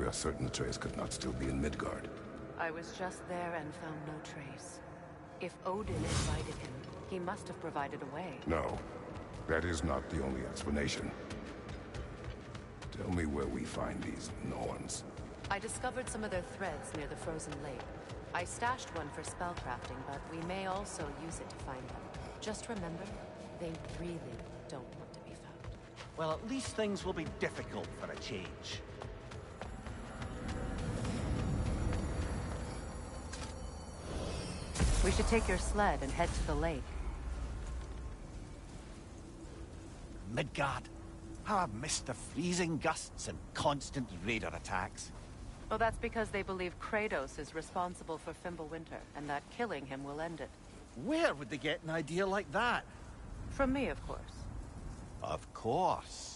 are certain Atreus could not still be in Midgard. I was just there and found no trace. If Odin invited him, he must have provided a way. No, that is not the only explanation. Tell me where we find these Norns. I discovered some of their threads near the frozen lake. I stashed one for spellcrafting, but we may also use it to find them. Just remember, they really don't want to be found. Well, at least things will be difficult for a change. We should take your sled and head to the lake. Midgard. How I've missed the freezing gusts and constant raider attacks. Well, that's because they believe Kratos is responsible for Fimbulwinter, and that killing him will end it. Where would they get an idea like that? From me, of course. Of course.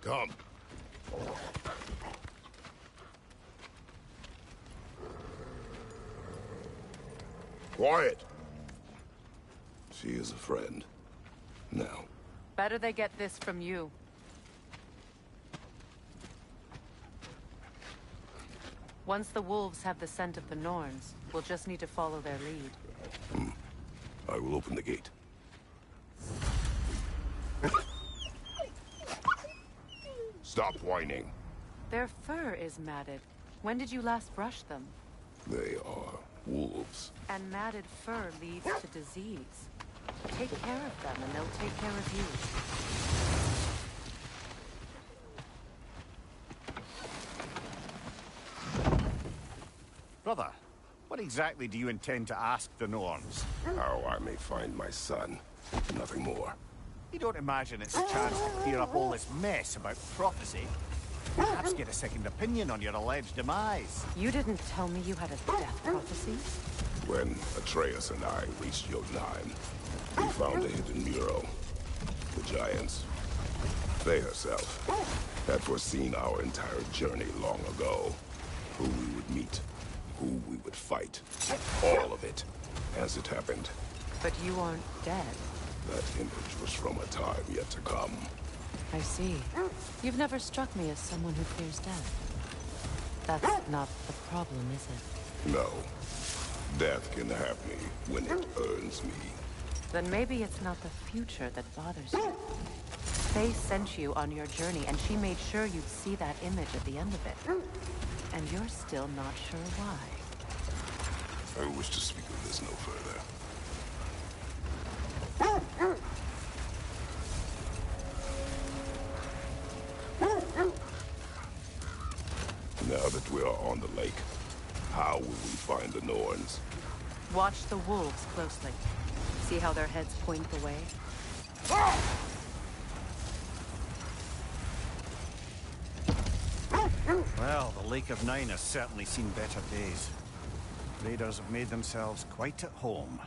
Come. Quiet. She is a friend. Now. Better they get this from you. Once the wolves have the scent of the Norns, we'll just need to follow their lead. I will open the gate. Stop whining. Their fur is matted. When did you last brush them? They are wolves. And matted fur leads to disease. Take care of them and they'll take care of you. Brother, what exactly do you intend to ask the Norns? How I may find my son. Nothing more. You don't imagine it's a chance to clear up all this mess about prophecy? Perhaps get a second opinion on your alleged demise. You didn't tell me you had a death prophecy? When Atreus and I reached Jotunheim, we found a hidden mural. The giants, they herself, had foreseen our entire journey long ago. Who we would meet, who we would fight. All of it, as it happened. But you aren't dead. That image was from a time yet to come. I see. You've never struck me as someone who fears death. That's not the problem, is it? No. Death can have me when it earns me. Then maybe it's not the future that bothers you. Faye sent you on your journey, and she made sure you'd see that image at the end of it. And you're still not sure why. I wish to speak of this no further. Now that we are on the lake, how will we find the Norns? Watch the wolves closely. See how their heads point the way? Well, the Lake of Nine has certainly seen better days. Raiders have made themselves quite at home.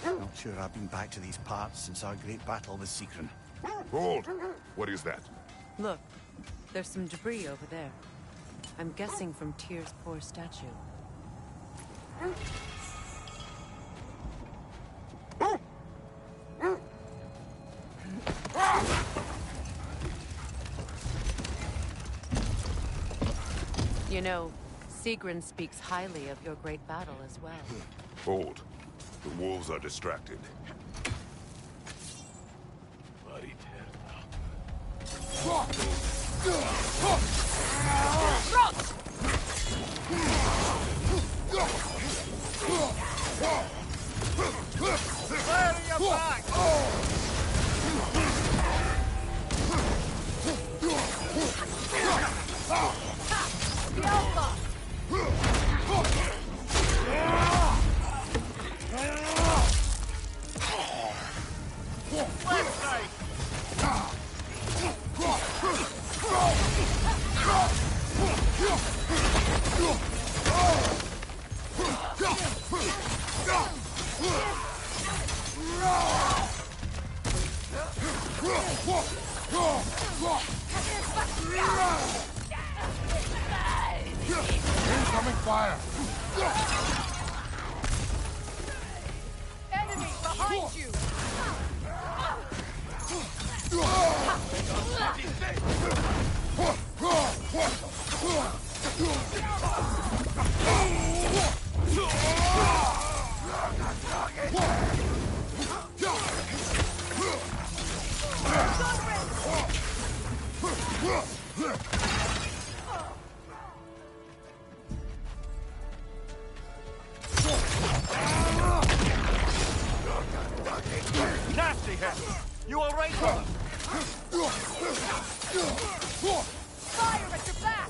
Not sure I've been back to these parts since our great battle with Sigrun. Hold! What is that? Look, there's some debris over there. I'm guessing from Tyr's poor statue. You know, Sigrun speaks highly of your great battle as well. Hold. The wolves are distracted. Fire in your back! The Alpha! Left side! fire! Enemy behind you! Nasty hit! You all right, brother? Fire at your back!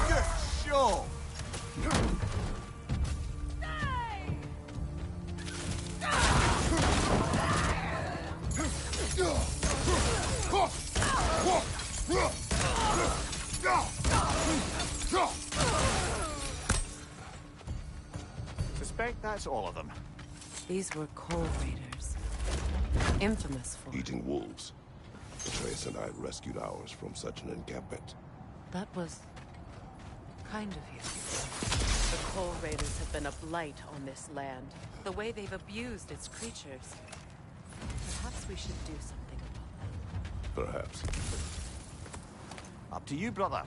Good show! Suspect that's all of them. These were coal raiders. Infamous for... Eating wolves. Atreus and I rescued ours from such an encampment. That was... kind of you. The coal raiders have been a blight on this land. The way they've abused its creatures. Perhaps we should do something about Perhaps. Up to you, brother.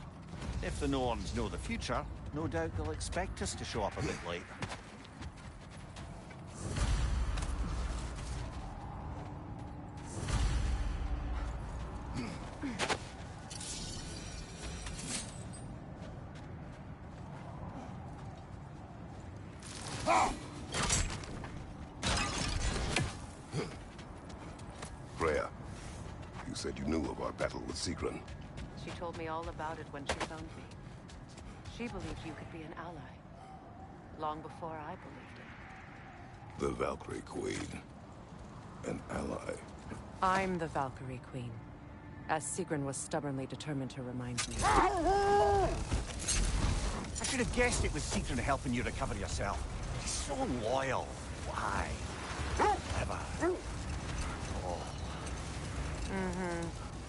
If the Norns know the future, no doubt they'll expect us to show up a bit late. Freya, you said you knew of our battle with Sigrun. that. She told me all about it when she found me. She believed you could be an ally. Long before I believed it. The Valkyrie Queen. An ally. I'm the Valkyrie Queen. As Sigrun was stubbornly determined to remind me. I should have guessed it was Sigrun helping you recover yourself. He's so loyal. Why? Clever.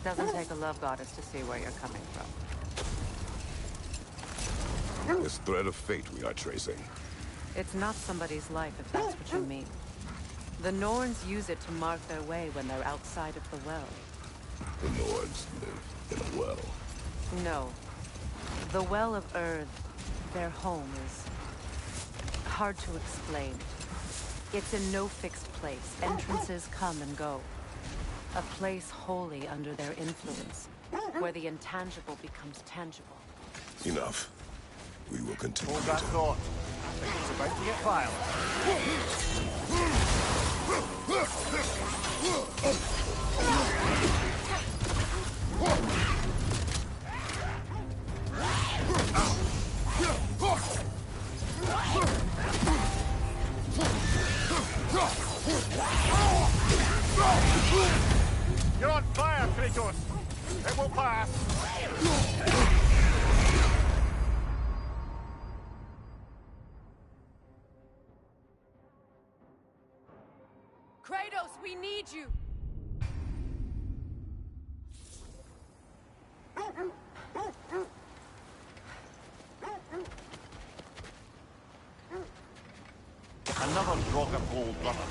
Doesn't take a love goddess to see where you're coming from. This thread of fate we are tracing. It's not somebody's life, if that's what you mean. The Norns use it to mark their way when they're outside of the well. The Nords live in a well. No. The Well of Earth, their home, is hard to explain. It's in no fixed place. Entrances come and go. A place wholly under their influence, where the intangible becomes tangible. Enough. We will continue Hold that to... thought. I think it's about to get violent. You're on fire, Kratos! It will pass! Kratos, we need you! Another drog of gold, brother.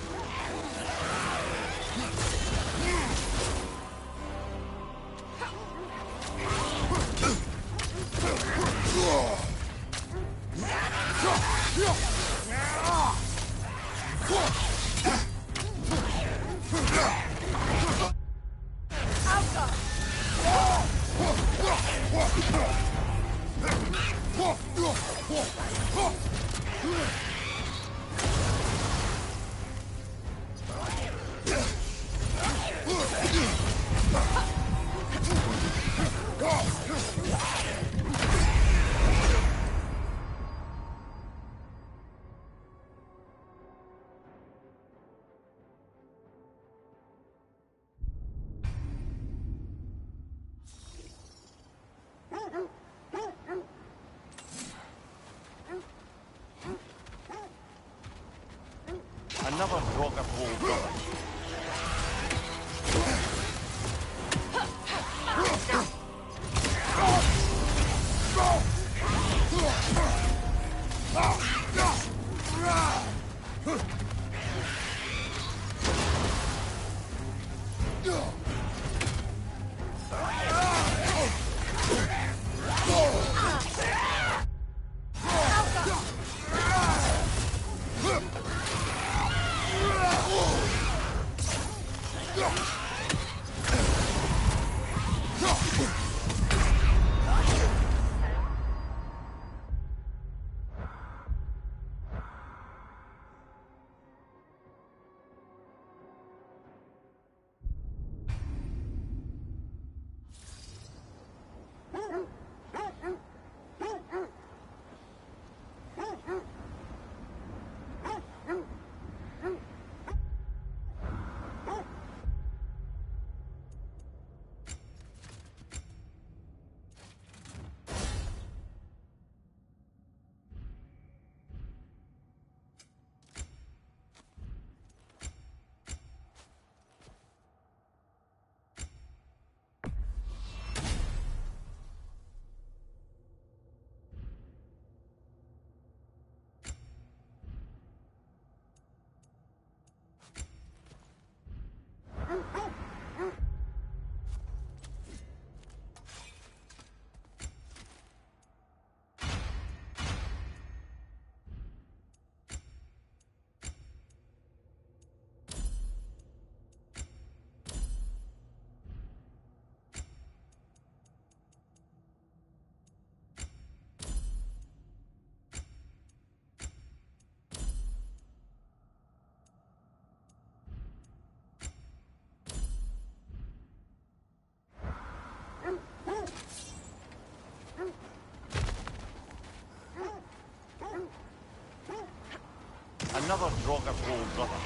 another drog of old brother.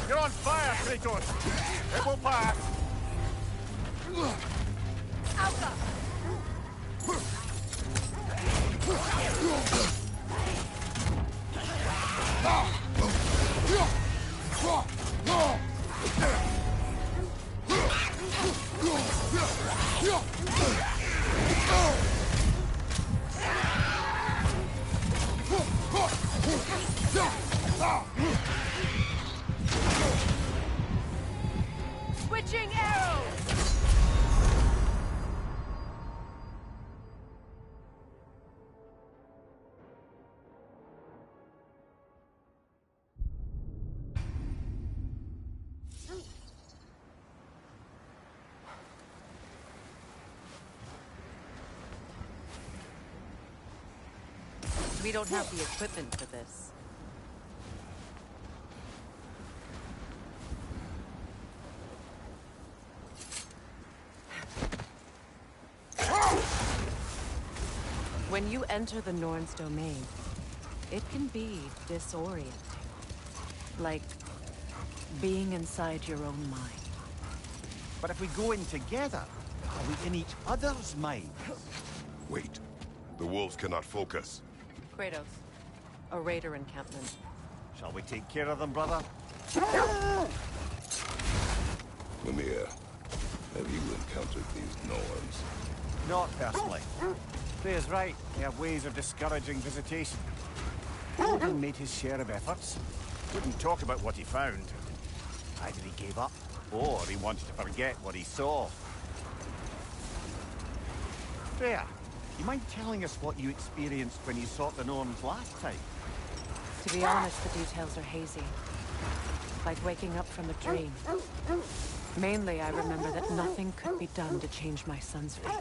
You're on fire, Kratos! It will pass! Alka! Switching arrows! We don't have the equipment for this. When you enter the Norn's domain, it can be disorienting. Like being inside your own mind. But if we go in together, are we in each other's minds? Wait. The wolves cannot focus. Kratos, a raider encampment. Shall we take care of them, brother? Mimir, have you encountered these Norns? Not personally. Freya's right. They have ways of discouraging visitation. Odin made his share of efforts. Wouldn't talk about what he found. Either he gave up, or he wanted to forget what he saw. Freya, you mind telling us what you experienced when you sought the Norns last time? To be honest, the details are hazy. Like waking up from a dream. Mainly, I remember that nothing could be done to change my son's fate.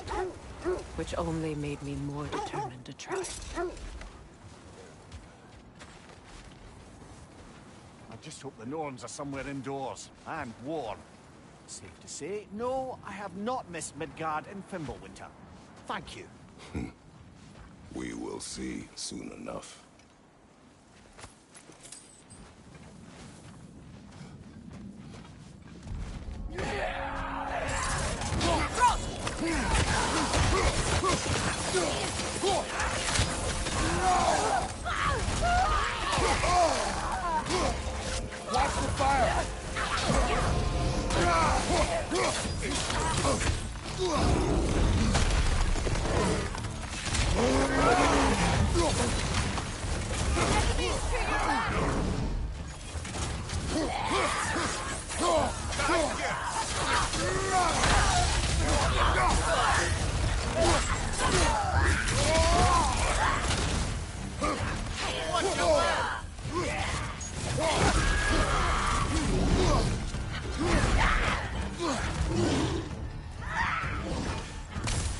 Which only made me more determined to try. I just hope the Norns are somewhere indoors, and warm. Safe to say, no, I have not missed Midgard in Fimbulwinter. Thank you. We will see soon enough. Watch the fire!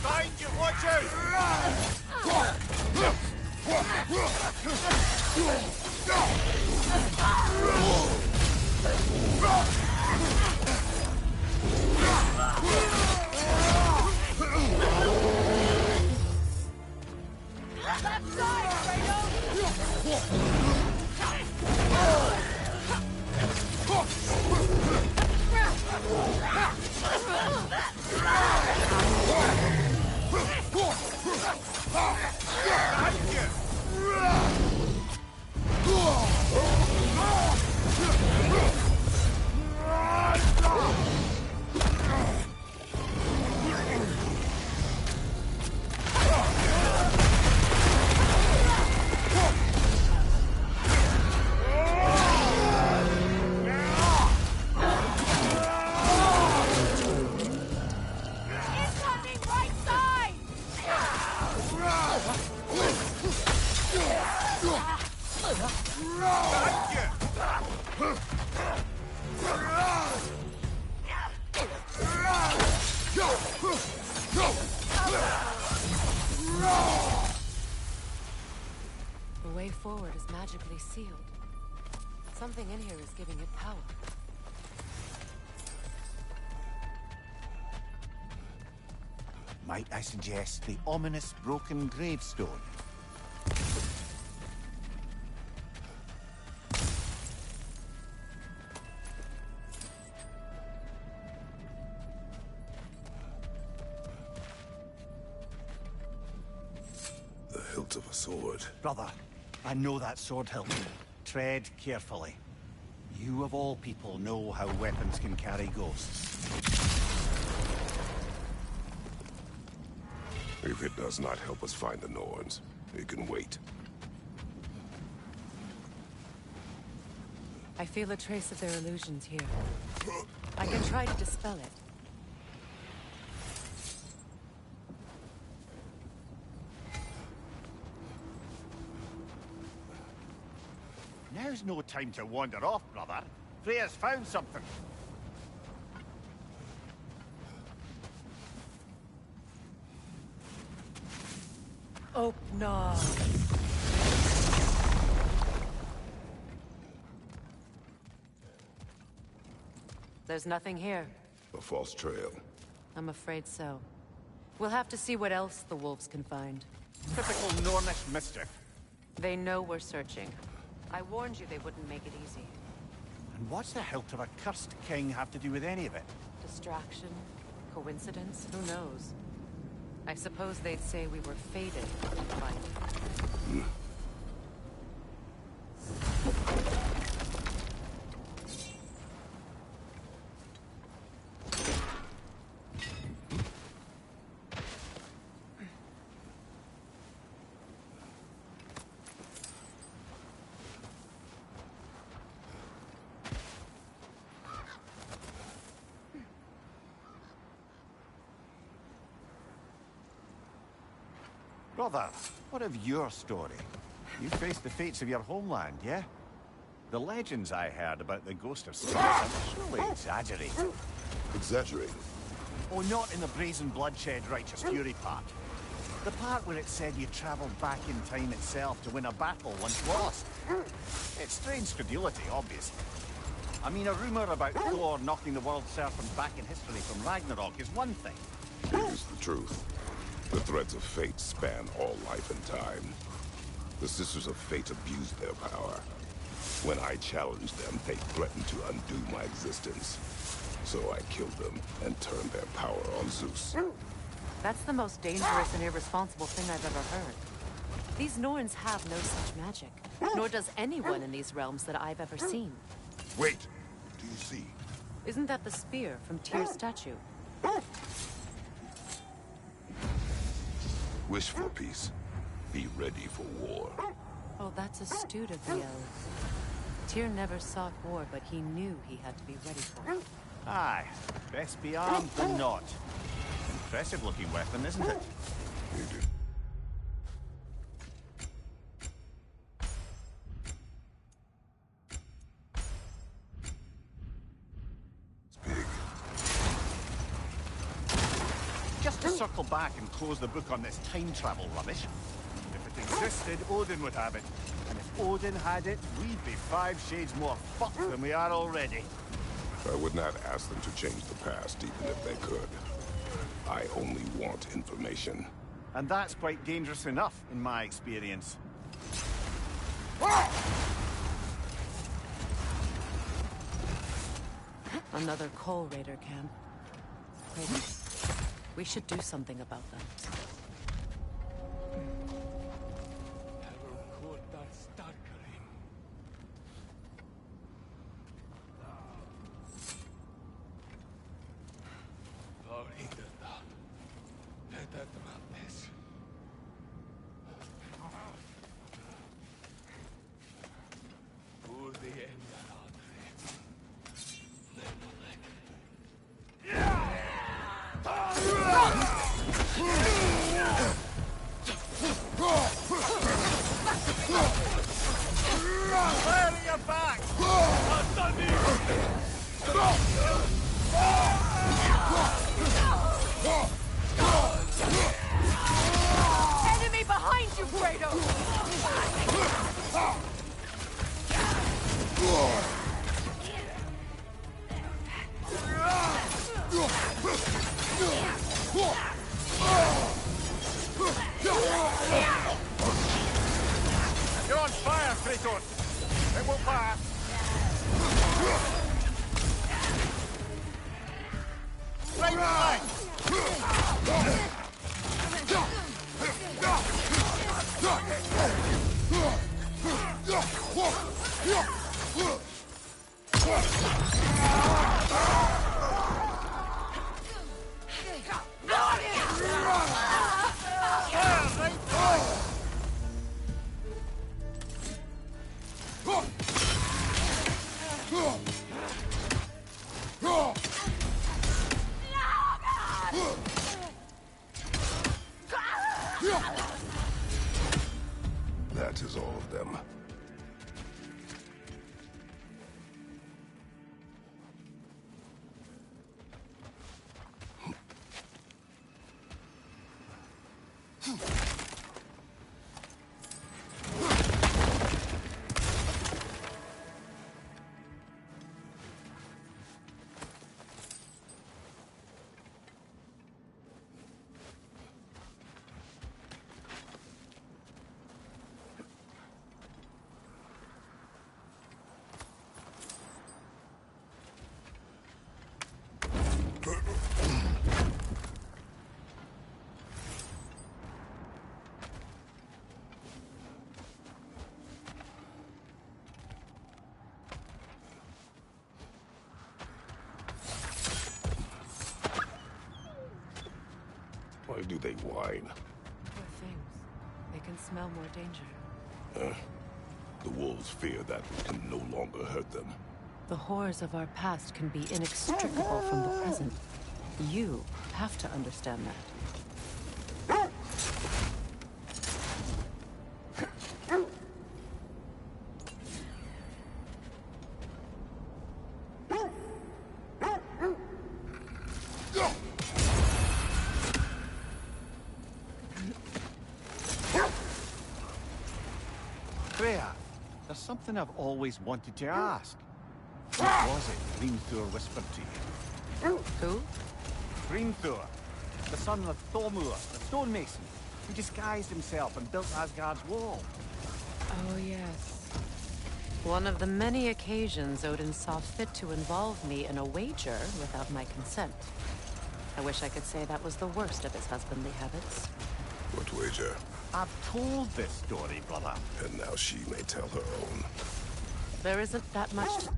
Find you, watch out! Left side, Kratos! Incoming right side! The way forward is magically sealed. Something in here is giving it power. Might I suggest the ominous broken gravestone? The hilt of a sword. Brother, I know that sword hilt. Tread carefully. You of all people know how weapons can carry ghosts. If it does not help us find the Norns, it can wait. I feel a trace of their illusions here. I can try to dispel it. Now's no time to wander off, brother. Freya's found something. Oh, no. There's nothing here. A false trail. I'm afraid so. We'll have to see what else the wolves can find. Typical Nornish mischief. They know we're searching. I warned you they wouldn't make it easy. And what's the hilt of a cursed king have to do with any of it? Distraction? Coincidence? Who knows? I suppose they'd say we were fated to find it. Brother, what of your story? You faced the fates of your homeland, yeah? The legends I heard about the ghost of Satan surely exaggerate. Exaggerating. Oh, not in the brazen bloodshed righteous fury part. The part where it said you travelled back in time itself to win a battle once lost. It's strange credulity, obviously. I mean, a rumour about Thor knocking the world serpent back in history from Ragnarok is one thing. It is the truth. The threads of fate span all life and time. The Sisters of Fate abused their power. When I challenged them, they threatened to undo my existence. So I killed them and turned their power on Zeus. That's the most dangerous and irresponsible thing I've ever heard. These Norns have no such magic. Nor does anyone in these realms that I've ever seen. Wait! Do you see? Isn't that the spear from Tyr's statue? Wish for peace. Be ready for war. Oh, that's astute of the elves. Tyr never sought war, but he knew he had to be ready for it. Aye, best be armed than not. Impressive looking weapon, isn't it? It It's big. Just to circle back and close the book on this time travel rubbish. If it existed, Odin would have it. And if Odin had it, we'd be 5 shades more fucked than we are already. I would not ask them to change the past, even if they could. I only want information. And that's quite dangerous enough, in my experience. Another Coal Raider camp. Kratos, we should do something about them. It won't pass. Right leg. That is all of them. Why do they whine? Poor things. They can smell more danger. The wolves fear that which can no longer hurt them. The horrors of our past can be inextricable from the present. You have to understand that. Freya, there's something I've always wanted to ask. What was it Hrimthur whispered to you? Who? Hrimthur, the son of Thormur, the stonemason, who disguised himself and built Asgard's wall. Oh, yes. One of the many occasions Odin saw fit to involve me in a wager without my consent. I wish I could say that was the worst of his husbandly habits. What wager? I've told this story, brother. And now she may tell her own. There isn't that much to...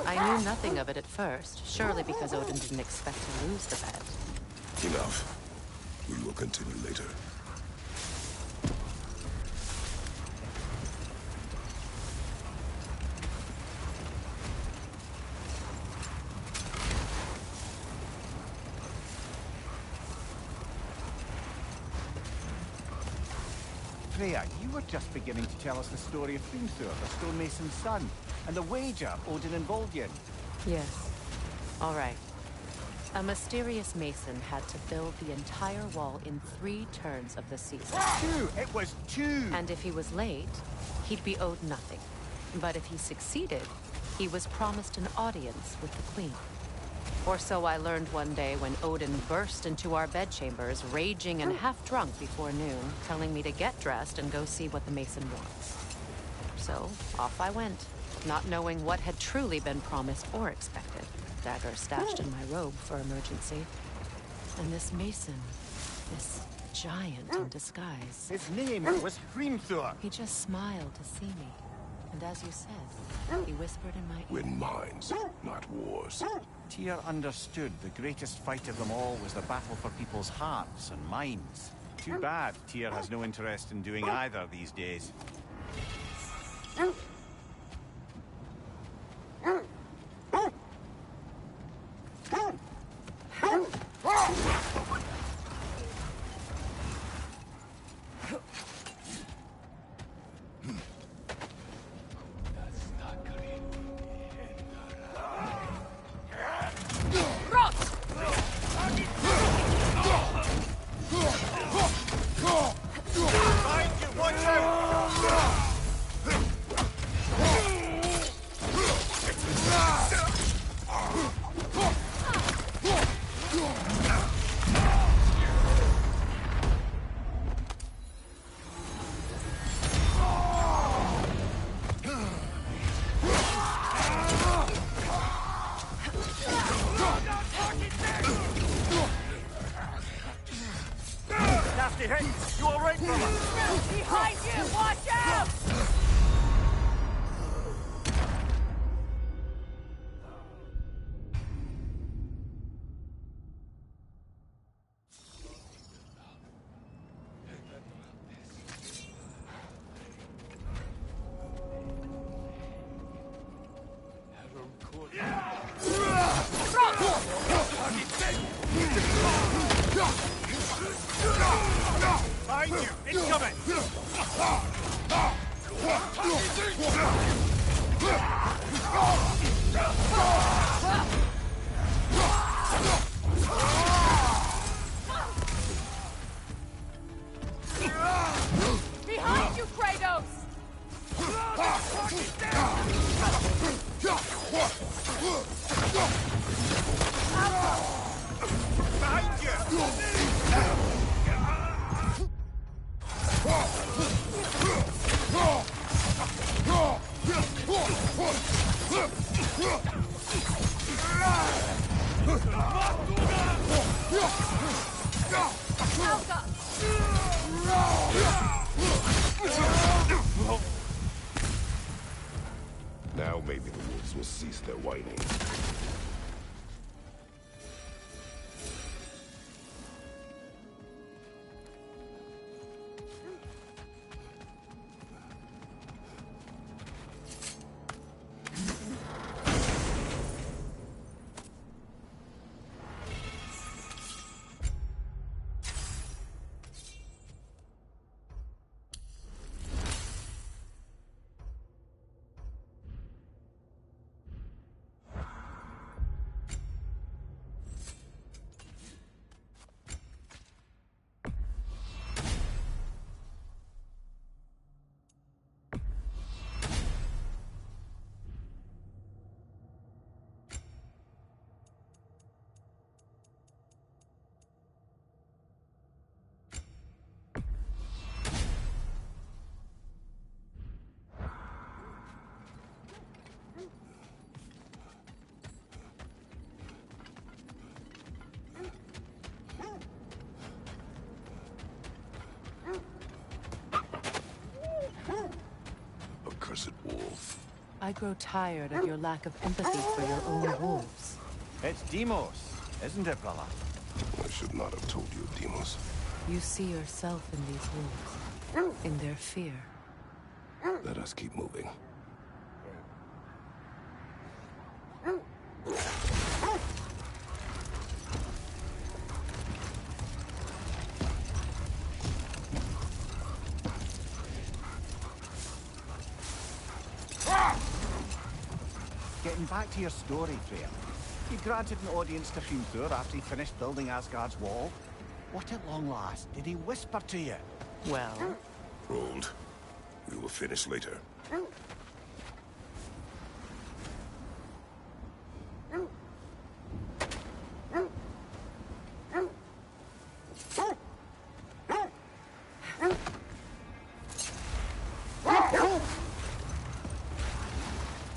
I knew nothing of it at first, surely because Odin didn't expect to lose the bet. Enough. We will continue later. Freya, you were just beginning to tell us the story of Hrimthur, the stonemason's son, and the wager Odin involved you in. Yes. All right. A mysterious mason had to build the entire wall in 3 turns of the season. 2! It was 2! And if he was late, he'd be owed nothing. But if he succeeded, he was promised an audience with the queen. Or so I learned one day when Odin burst into our bedchambers, raging and half-drunk before noon, telling me to get dressed and go see what the mason wants. So, off I went, not knowing what had truly been promised or expected. Dagger stashed in my robe for emergency. And this mason, this giant in disguise. His name was Hrimthur. He just smiled to see me. And as you said, he whispered in my ear. Win minds, not wars. Tyr understood the greatest fight of them all was the battle for people's hearts and minds. Too bad Tyr has no interest in doing either these days. Watch out! Behind you! Watch out! Behind you! Incoming! Behind you, Kratos! Behind you! Alka! Now maybe the wolves will cease their whining. Accursed wolf. I grow tired of your lack of empathy for your own wolves. It's Demos, isn't it, brother? I should not have told you, Demos. You see yourself in these wolves, in their fear. Let us keep moving. Getting back to your story, Freya. You granted an audience to Thor after he finished building Asgard's wall. What at long last did he whisper to you? Well, Rold. We will finish later.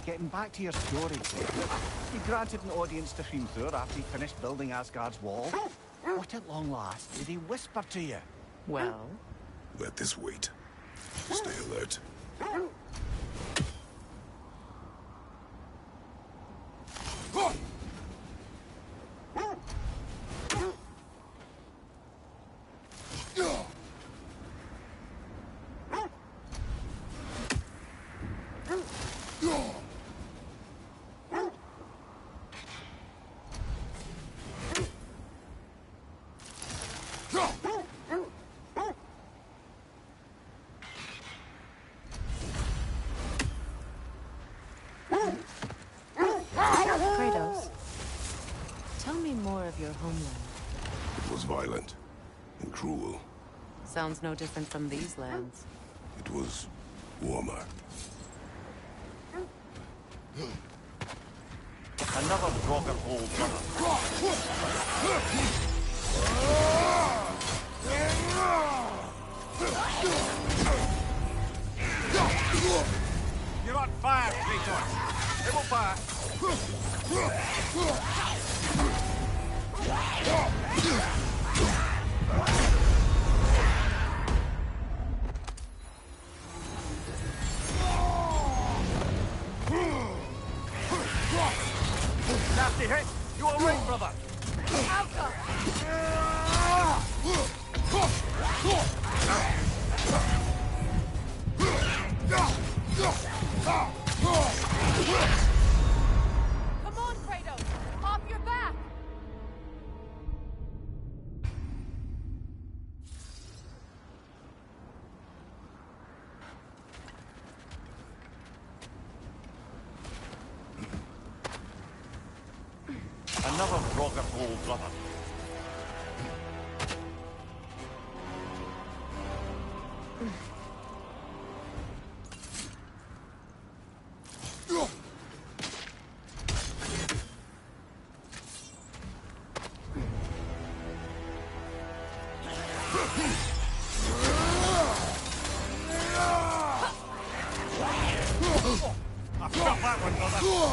Getting back to your story, Freya. You granted an audience to Thor after he finished building Asgard's wall. What at long last did he whisper to you? well. Let this wait. Stay alert. Kratos, tell me more of your homeland. It was violent and cruel. Sounds no different from these lands. It was warmer. Another rocket hole, brother. You're on fire, Kratos. It will fire. hit? You all right, brother? Alka! Come on, Kratos! Off your back! Another rock of old brother. I felt that one, brother.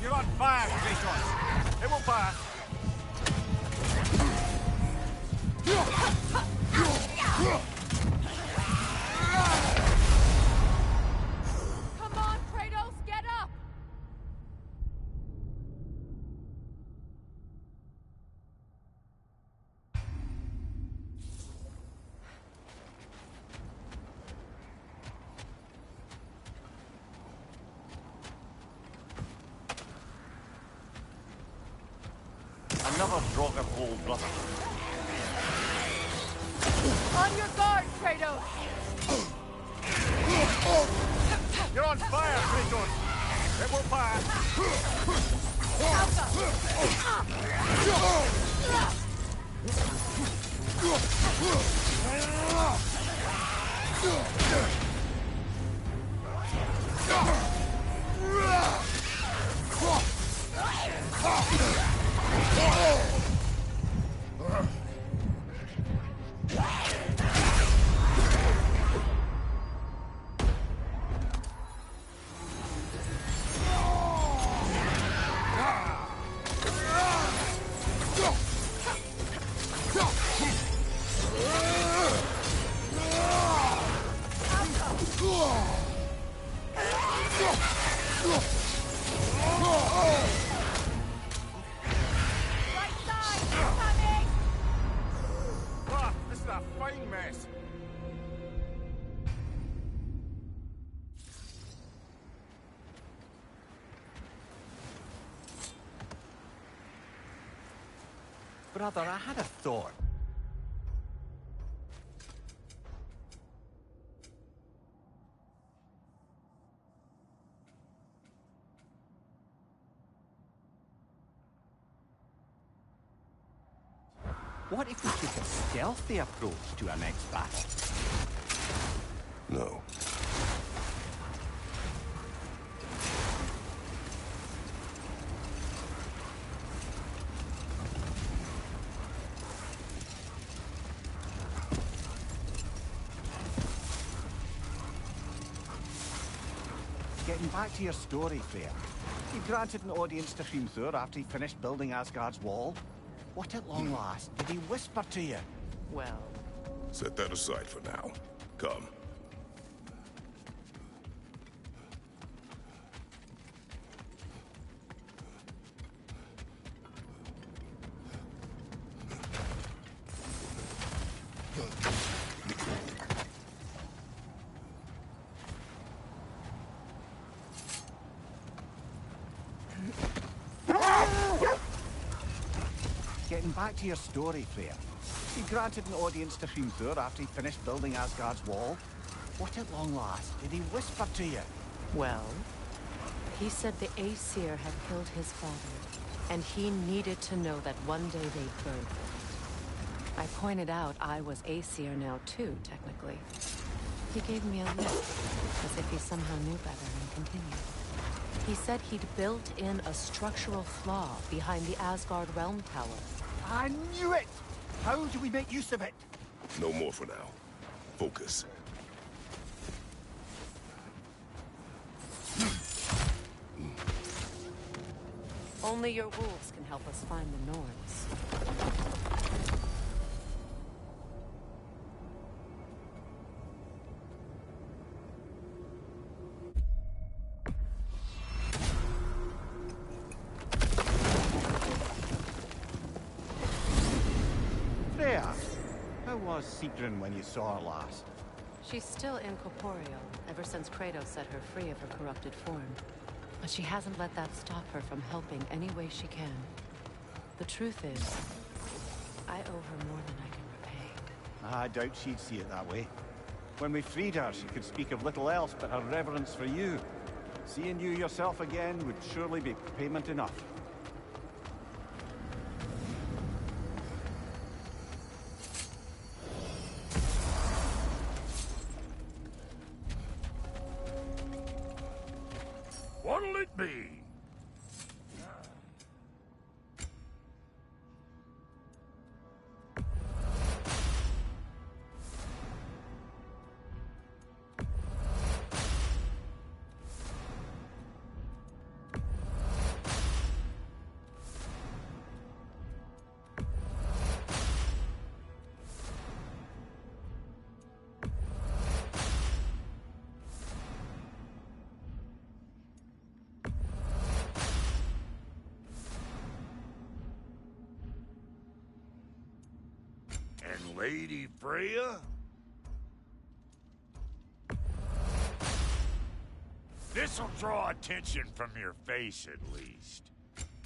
You're on fire, Kratos. It will pass. Come on, Kratos, get up! Another drog of old brother. On your guard, Kratos! You're on fire, Kratos. It will pass. Right side, coming! Ah, this is a fine mess. Brother, I had a thought. What if we took a stealthy approach to our next battle? No. Getting back to your story, Freya. You granted an audience to Hrimthur after he finished building Asgard's wall. What at long last did he whisper to you? Well, Set that aside for now. Come. Getting back to your story, Freya. You granted an audience to Hrimthur after he finished building Asgard's wall. What at long last did he whisper to you? well, He said the Aesir had killed his father, and he needed to know that one day they'd burn. I pointed out I was Aesir now too, technically. He gave me a look, as if he somehow knew better, and continued. He said he'd built in a structural flaw behind the Asgard Realm Tower. I knew it! How do we make use of it? No more for now. Focus. Only your wolves can help us find the Norns. Freya, how was Sigrun when you saw her last? She's still incorporeal, ever since Kratos set her free of her corrupted form. But she hasn't let that stop her from helping any way she can. The truth is, I owe her more than I can repay. I doubt she'd see it that way. When we freed her, she could speak of little else but her reverence for you. Seeing you yourself again would surely be payment enough. What'll it be? And Lady Freya? This'll draw attention from your face, at least.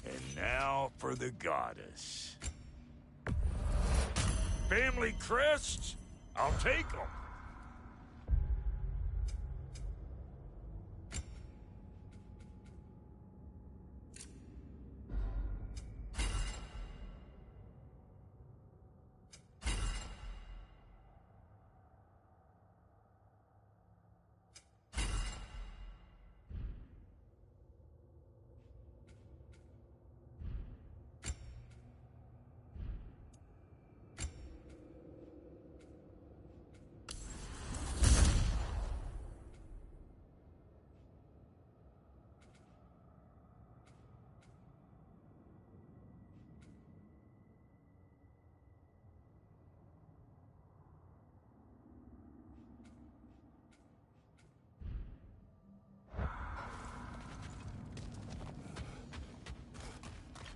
And now for the goddess. Family crests? I'll take them.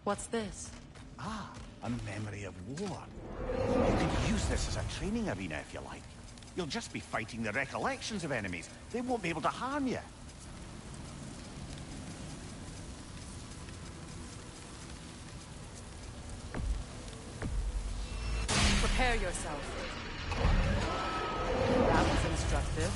What's this? Ah, a memory of war. You could use this as a training arena if you like. You'll just be fighting the recollections of enemies. They won't be able to harm you. Prepare yourself. That was instructive.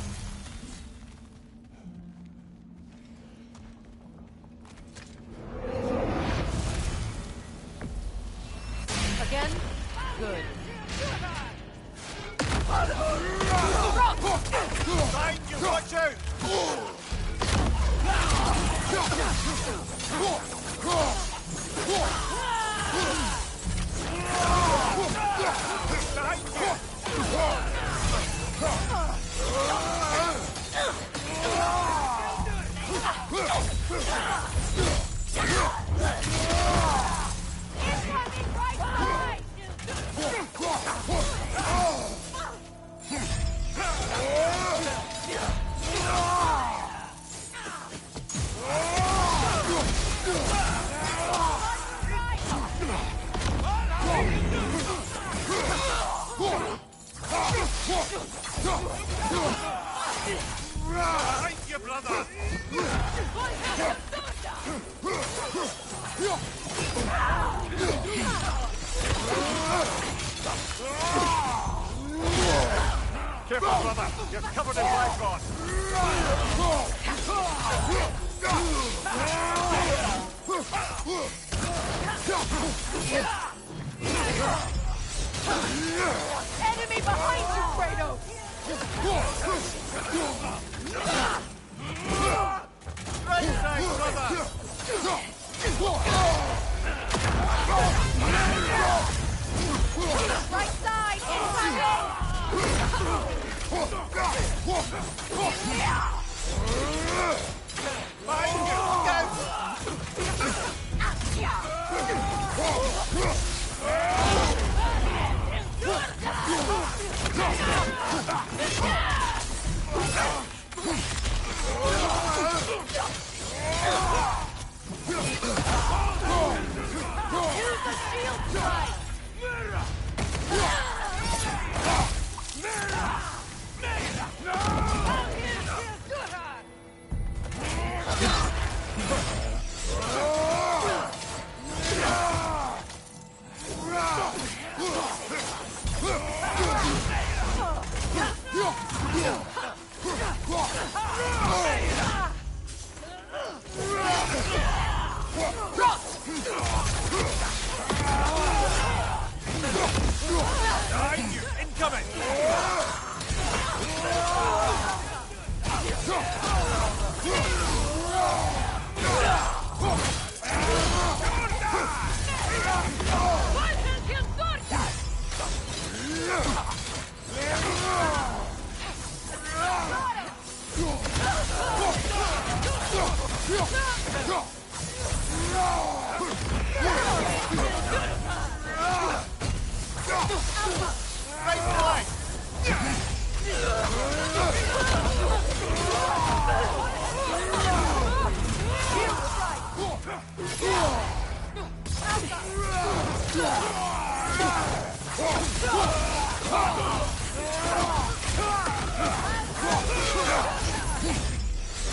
Again? Good. Behind you, watch out! Incoming right side! Behind you, brother! Careful, brother! You're covered in Blackrock! Enemy behind you, Kratos! Right side, brother! Right side, incoming! Use the shield strike! Incoming!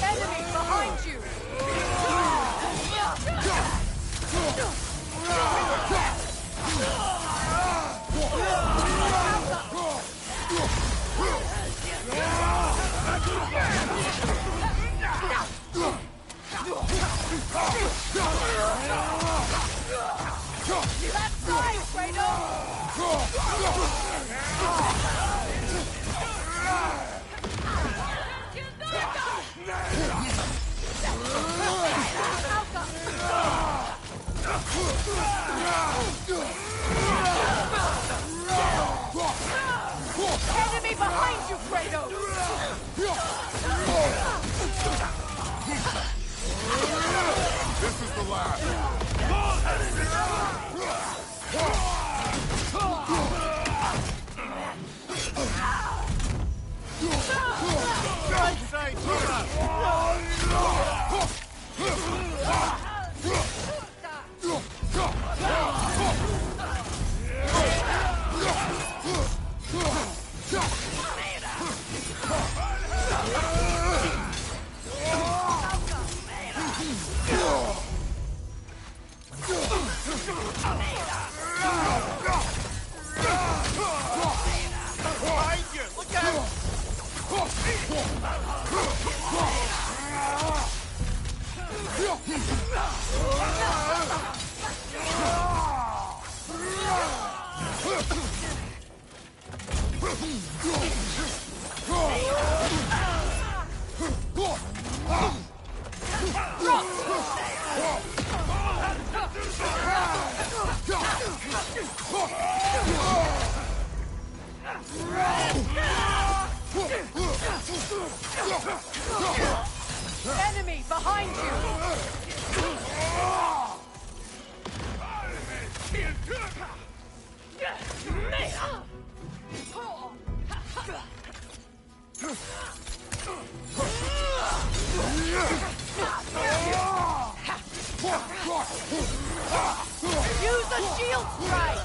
Enemy behind you! Left side, Enemy behind you, Kratos! This is the last. Right side, brother! Behind you! Look out! Enemy behind you! Use the shield strike!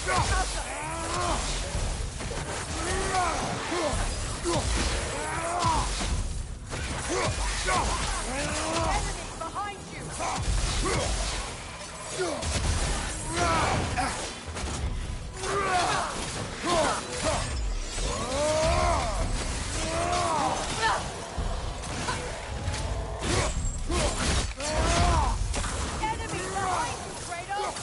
Behind you! Enemy behind you, Kratos!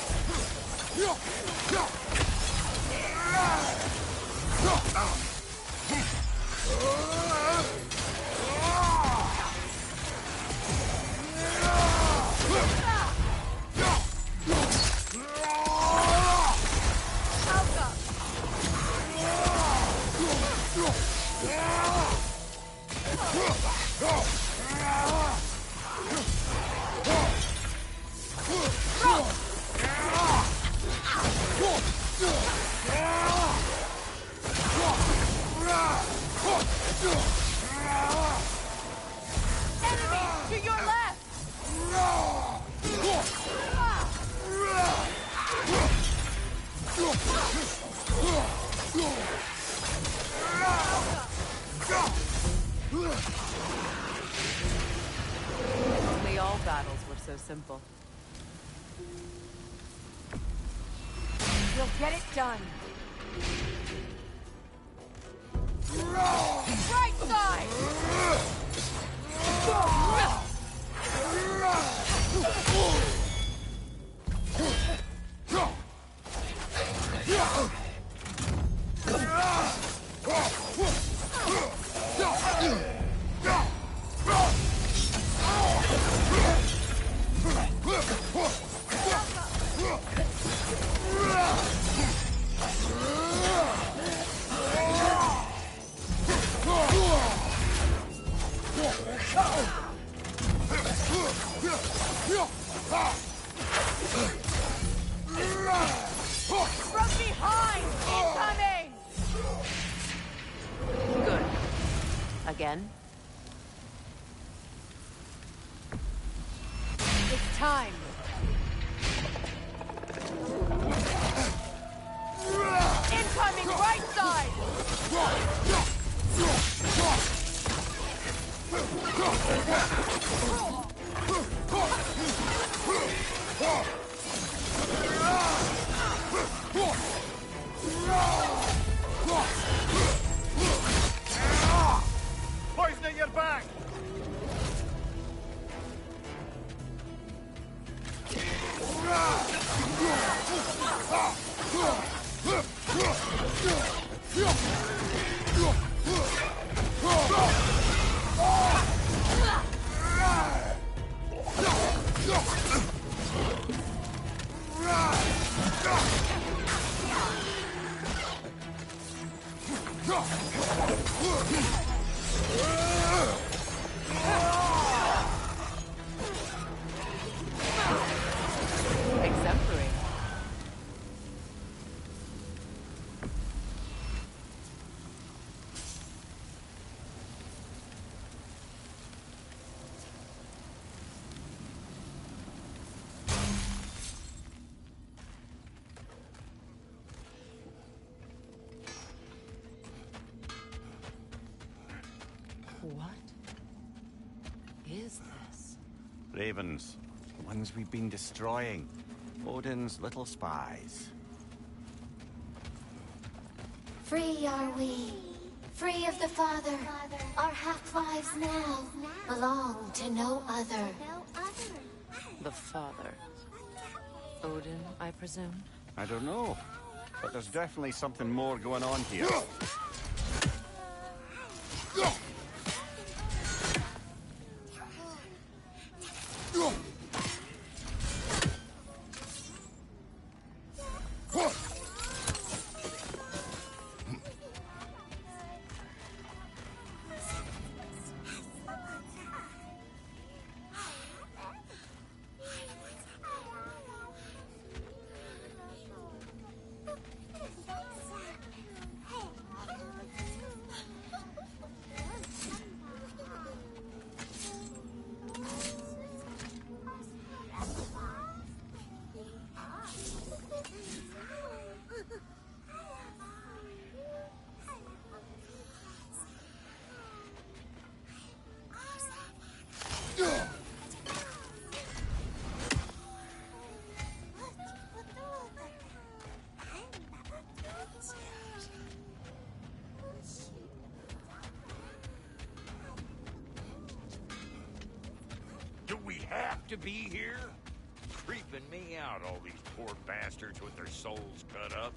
Enemy to your left! Only all battles were so simple. You'll get it done! Right side! From behind! Incoming! Good. Again? It's time! Incoming right side! Poison at your back! Exemplary. What is this? Ravens. The ones we've been destroying. Odin's little spies. Free are we, free of the Father. Our half-lives now belong to no other. The father. Odin, I presume? I don't know, but there's definitely something more going on here. have to be here? Creeping me out, all these poor bastards with their souls cut up.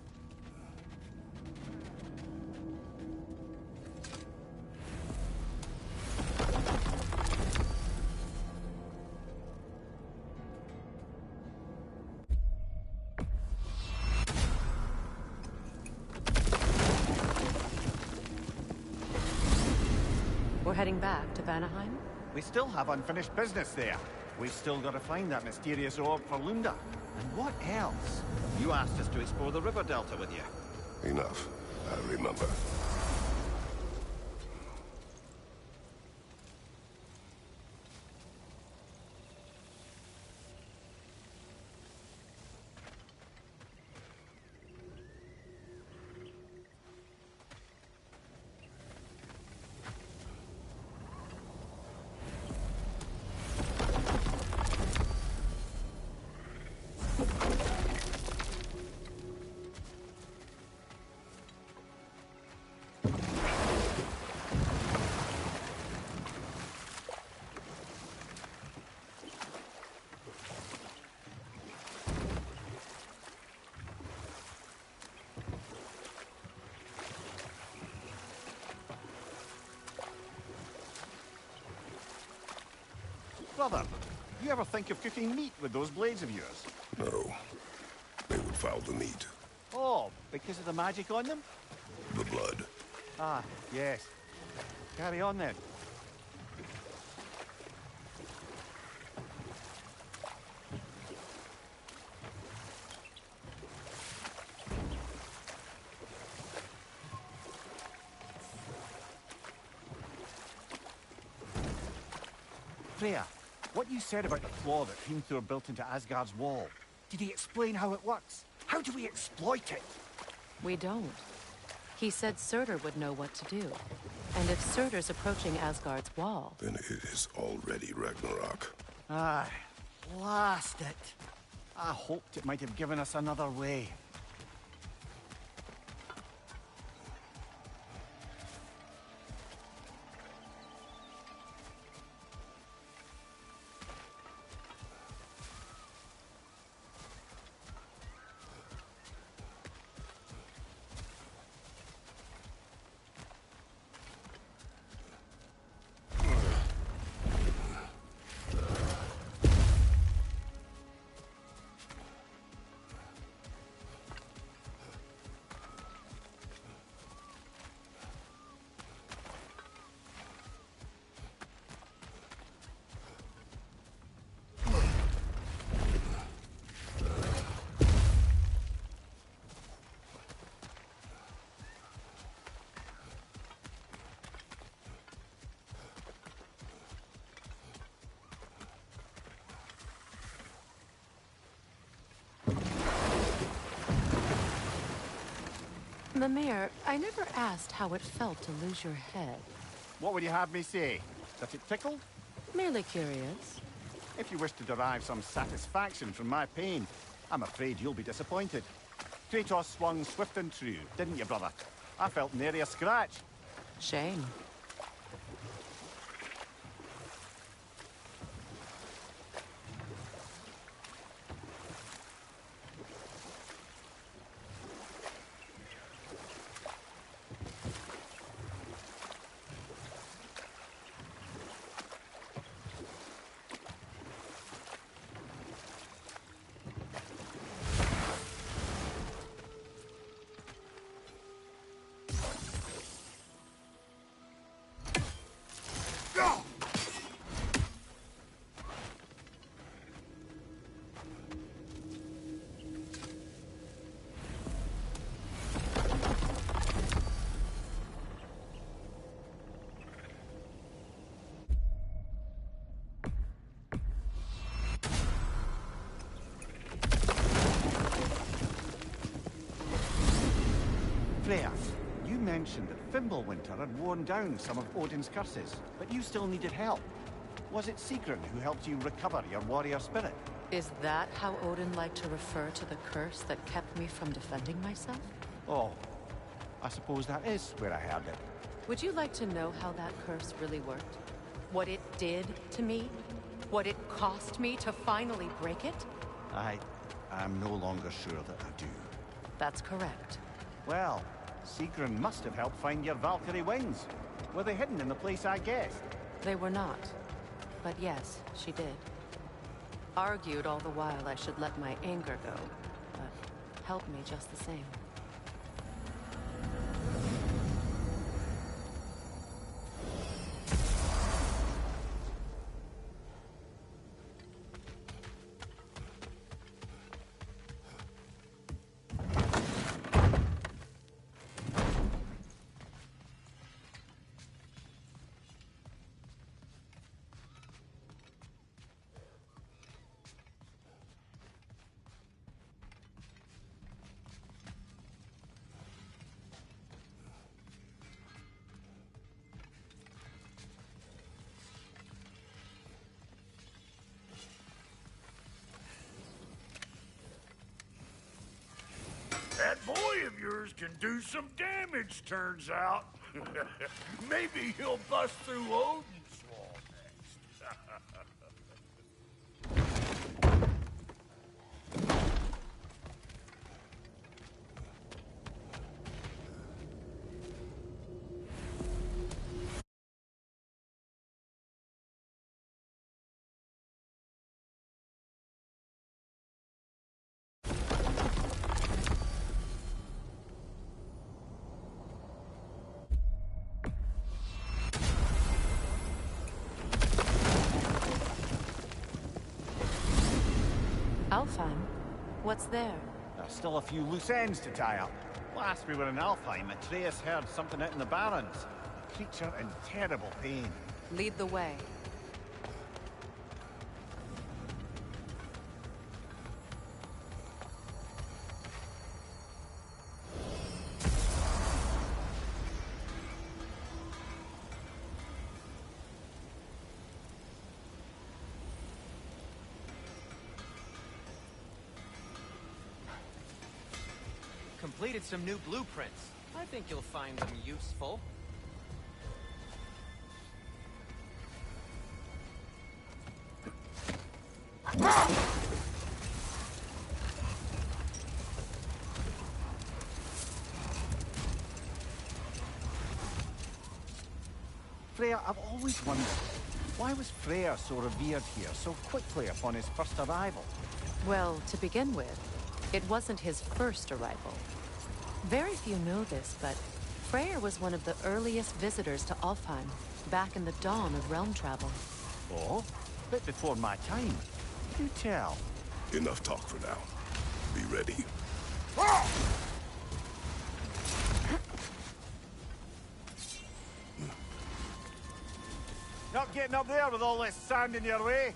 We're heading back to Vanaheim? We still have unfinished business there. We've still got to find that mysterious orb for Lunda. And what else? You asked us to explore the river delta with you. Enough. I remember. Brother, you ever think of cooking meat with those blades of yours? No. They would foul the meat. Oh, because of the magic on them? The blood. Ah, yes. Carry on then. Freya, what you said about the flaw that Hrimthur built into Asgard's wall, did he explain how it works? How do we exploit it? We don't. He said Surtur would know what to do. And if Surtur's approaching Asgard's wall... Then it is already Ragnarok. Ah, blast it. I hoped it might have given us another way. Mimir, I never asked how it felt to lose your head. What would you have me say? That it tickled? Merely curious. If you wish to derive some satisfaction from my pain, I'm afraid you'll be disappointed. Kratos swung swift and true, didn't you, brother? I felt nary a scratch. Shame. Freya, you mentioned that Fimbulwinter had worn down some of Odin's curses, but you still needed help. Was it Sigrun who helped you recover your warrior spirit? Is that how Odin liked to refer to the curse that kept me from defending myself? Oh, I suppose that is where I heard it. Would you like to know how that curse really worked? What it did to me? What it cost me to finally break it? I'm no longer sure that I do. That's correct. Well, Sigrun must have helped find your Valkyrie wings. Were they hidden in the place I guessed? They were not. But yes, she did. Argued all the while I should let my anger go, but helped me just the same. That boy of yours can do some damage, turns out. Maybe he'll bust through Odin's wall next. Alfheim? What's there? There's still a few loose ends to tie up. Last we were in Alfheim, Atreus heard something out in the Barrens. A creature in terrible pain. Lead the way. Completed some new blueprints. I think you'll find them useful. Freya, I've always wondered, why was Freya so revered here so quickly upon his first arrival? Well, to begin with, it wasn't his first arrival. Very few know this, but Freyr was one of the earliest visitors to Alfheim, back in the dawn of realm travel. Oh? Bit before my time. Do tell. Enough talk for now. Be ready. Not getting up there with all this sand in your way.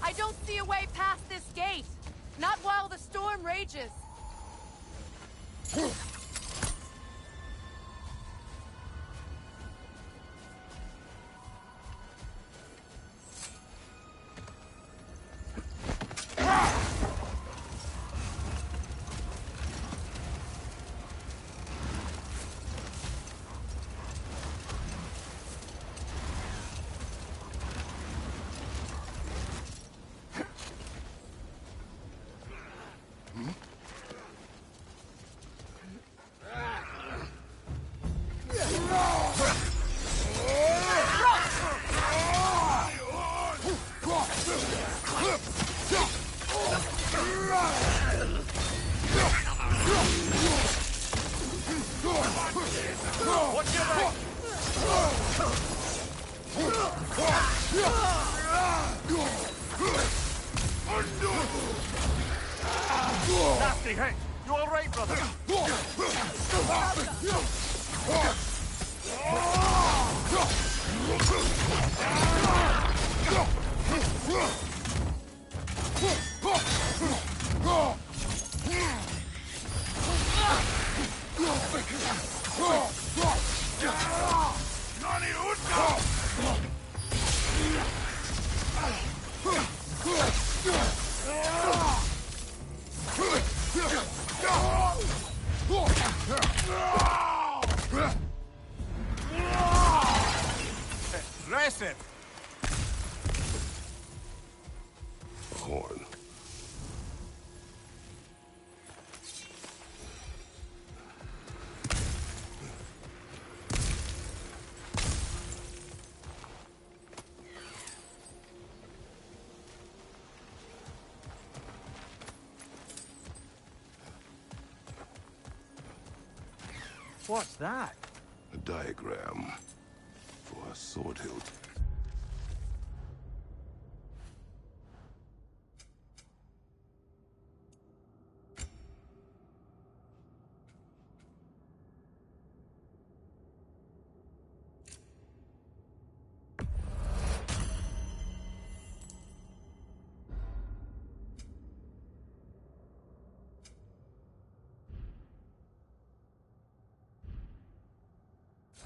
I don't see a way past this gate. Not while the storm rages. Nasty hit. You all right, brother? impressive. Horn. What's that? A diagram for a sword hilt.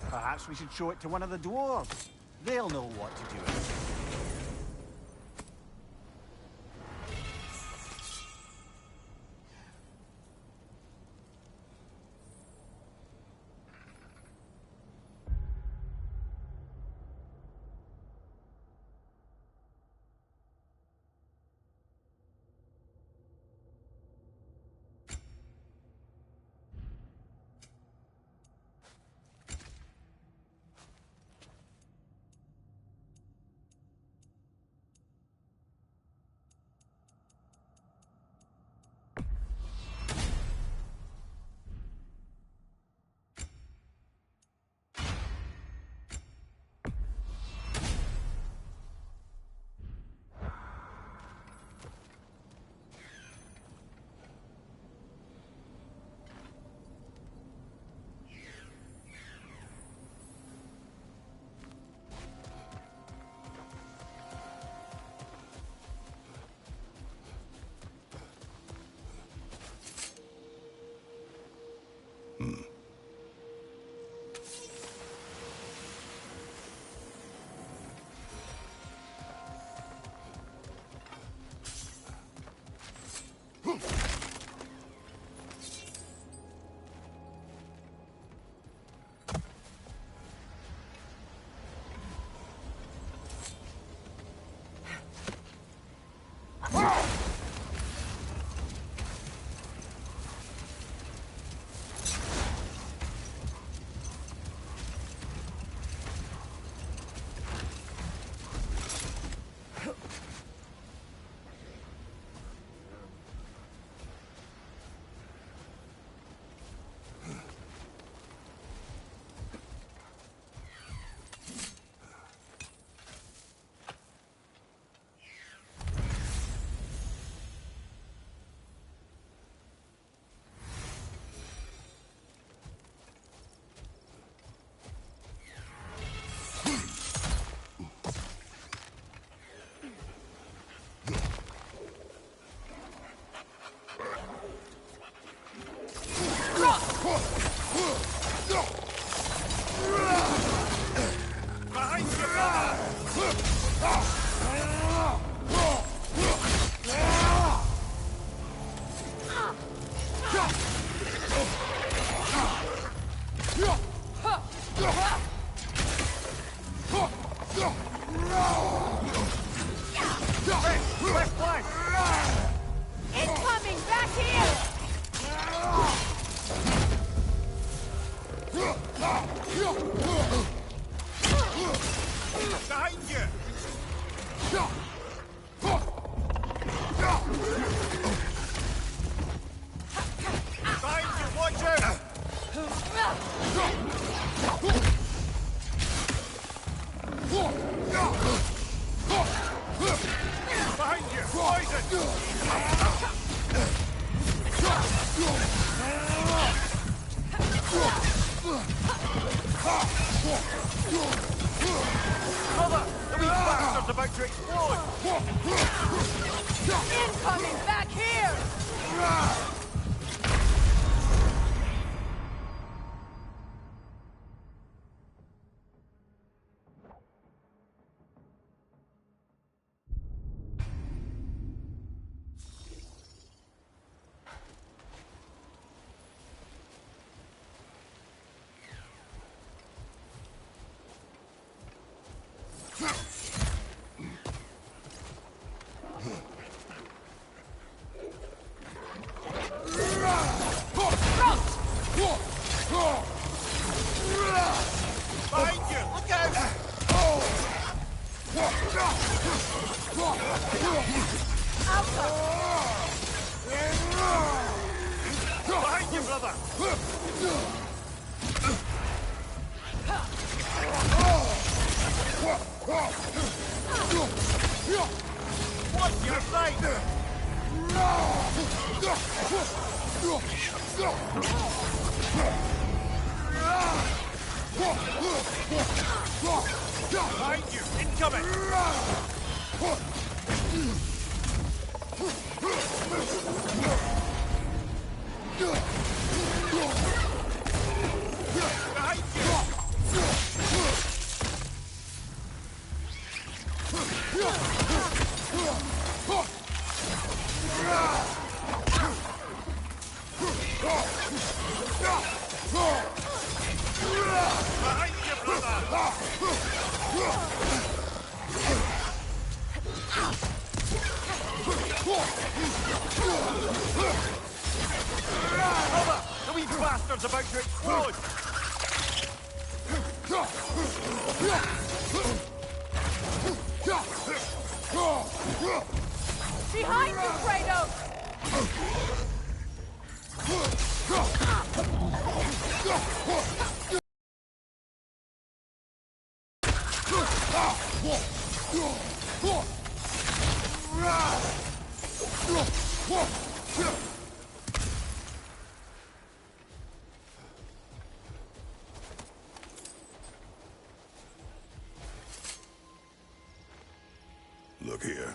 Perhaps we should show it to one of the dwarves. They'll know what to do with it. Incoming! Back here! Behind you! Behind you, watch out! Behind you, poison! Cover! The wee bastard's about to explode! Incoming! Back here! Behind you! Look out! Behind you, brother! Watch your sight! Behind you! Incoming! Behind Behind you, brother! Over! The wee bastard's about to explode! Behind you, Kratos! Look here.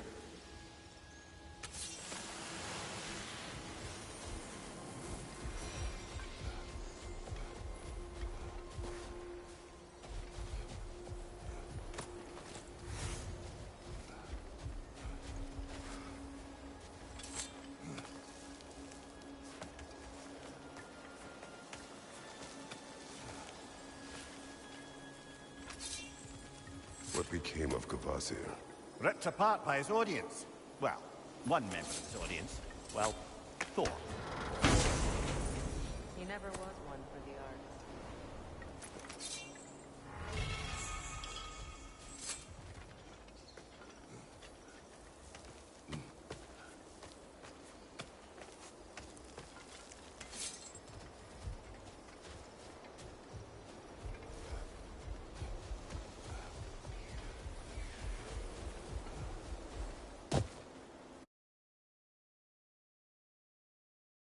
What became of Kvasir? Ripped apart by his audience. Well, one member of his audience. Well, Thor.